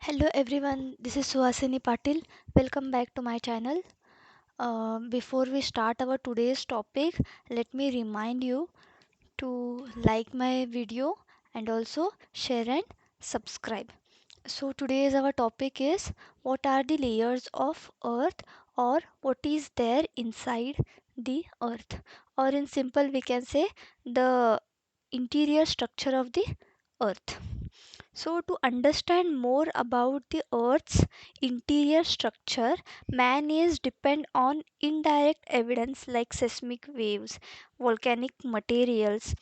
Hello everyone, this is Suhasini Patil. Welcome back to my channel. Before we start our today's topic, let me remind you to like my video and also share and subscribe. So today's our topic is what are the layers of earth or what is there inside the earth, or in simple we can say the interior structure of the earth. So, to understand more about the Earth's interior structure, man is depend on indirect evidence like seismic waves, volcanic materials.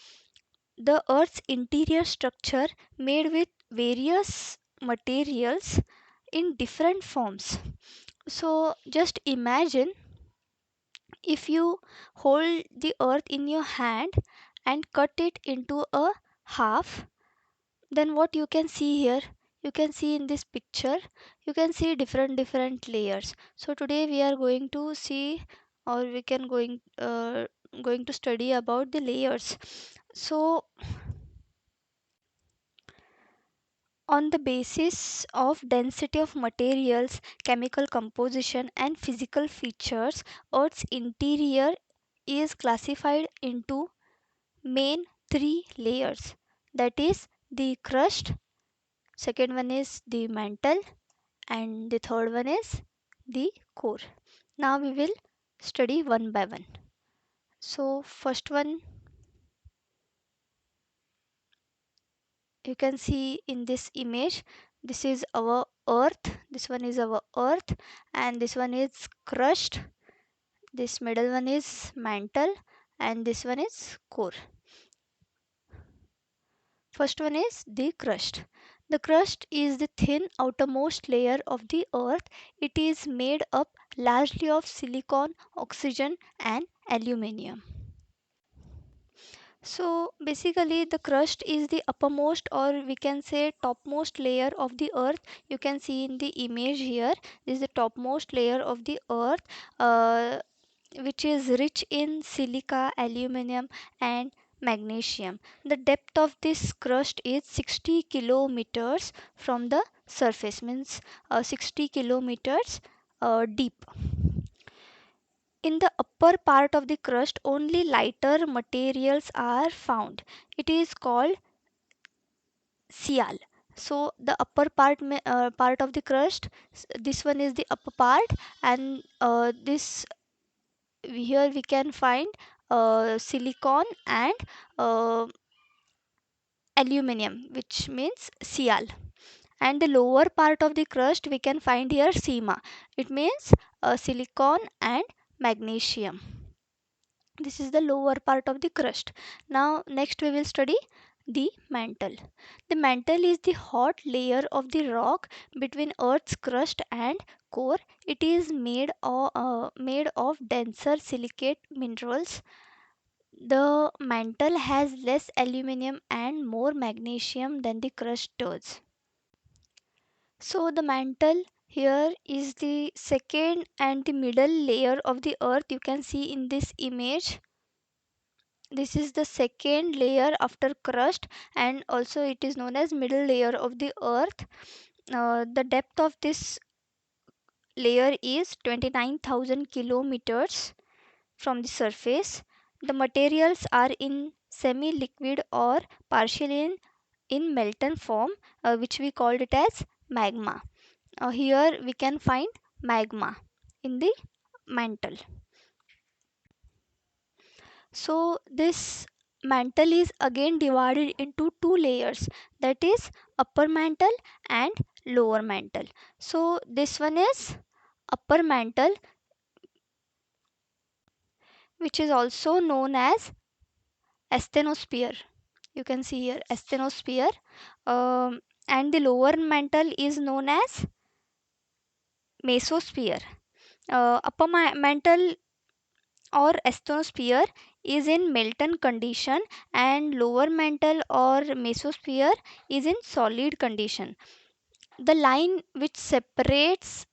The Earth's interior structure made with various materials in different forms. So, just imagine if you hold the earth in your hand and cut it into a half, then what you can see here, you can see in this picture, you can see different layers. So today we are going to see, or we can going to study about the layers. So on the basis of density of materials, chemical composition and physical features, earth's interior is classified into main three layers, that is the crust, second one is the mantle, and the third one is the core. Now we will study one by one. So first one, you can see in this image, this is our earth, this one is our earth, and this one is crust, this middle one is mantle, and this one is core. First one is the crust. The crust is the thin outermost layer of the earth. It is made up largely of silicon, oxygen, and aluminium. So basically the crust is the uppermost, or we can say topmost layer of the earth. You can see in the image here, this is the topmost layer of the earth, uh, which is rich in silica, aluminium, and magnesium. The depth of this crust is 60 kilometers from the surface, means 60 kilometers deep. In the upper part of the crust, only lighter materials are found. It is called sial. So the upper part of the crust, this one is the upper part, and this here we can find silicon and uh, aluminium, which means sial. And the lower part of the crust we can find here sima. It means silicon and magnesium. This is the lower part of the crust. Now next we will study the mantle. The mantle is the hot layer of the rock between earth's crust and core. It is made of denser silicate minerals. The mantle has less aluminium and more magnesium than the crust does. So the mantle here is the second and the middle layer of the earth. You can see in this image, this is the second layer after crust, and also it is known as middle layer of the earth. The depth of this layer is 29,000 kilometers from the surface. The materials are in semi liquid or partially in molten form, which we called it as magma. Here we can find magma in the mantle. So this mantle is again divided into two layers, that is upper mantle and lower mantle. So this one is upper mantle, which is also known as asthenosphere. You can see here asthenosphere, and the lower mantle is known as mesosphere. Mantle or asthenosphere is in molten condition, and lower mantle or mesosphere is in solid condition. The line which separates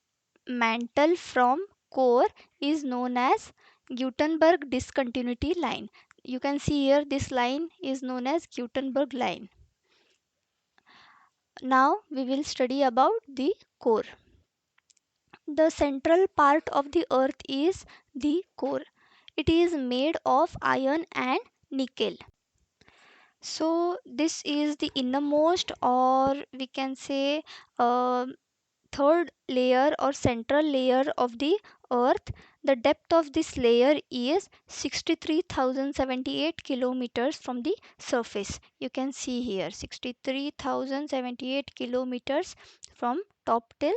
mantle from core is known as Gutenberg discontinuity line. You can see here this line is known as Gutenberg line. Now we will study about the core. The central part of the earth is the core. It is made of iron and nickel. So this is the innermost, or we can say, uh, third layer or central layer of the earth. The depth of this layer is 63,078 kilometers from the surface. You can see here 63,078 kilometers from top till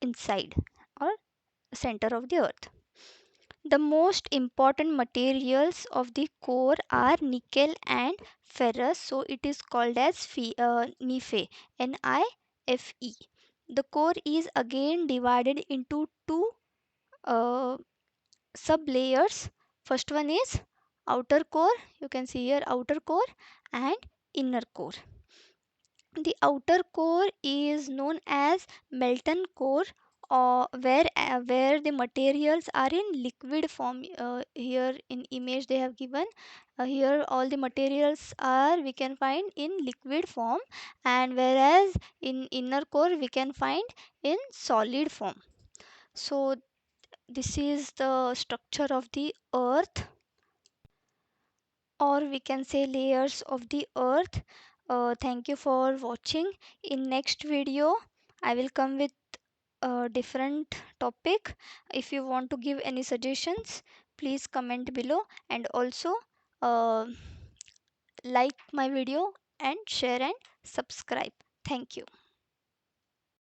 inside or center of the earth. The most important materials of the core are nickel and ferrous, so it is called as Nife, Nife. The core is again divided into two uh, sub layers. First one is outer core, you can see here outer core, and inner core. The outer core is known as molten core, or where the materials are in liquid form. Here in image they have given, here all the materials are we can find in liquid form, and whereas in inner core we can find in solid form. So this is the structure of the earth, or we can say layers of the earth. Thank you for watching. In next video I will come with a different topic. If you want to give any suggestions, please comment below, and also uh, like my video and share and subscribe. Thank you.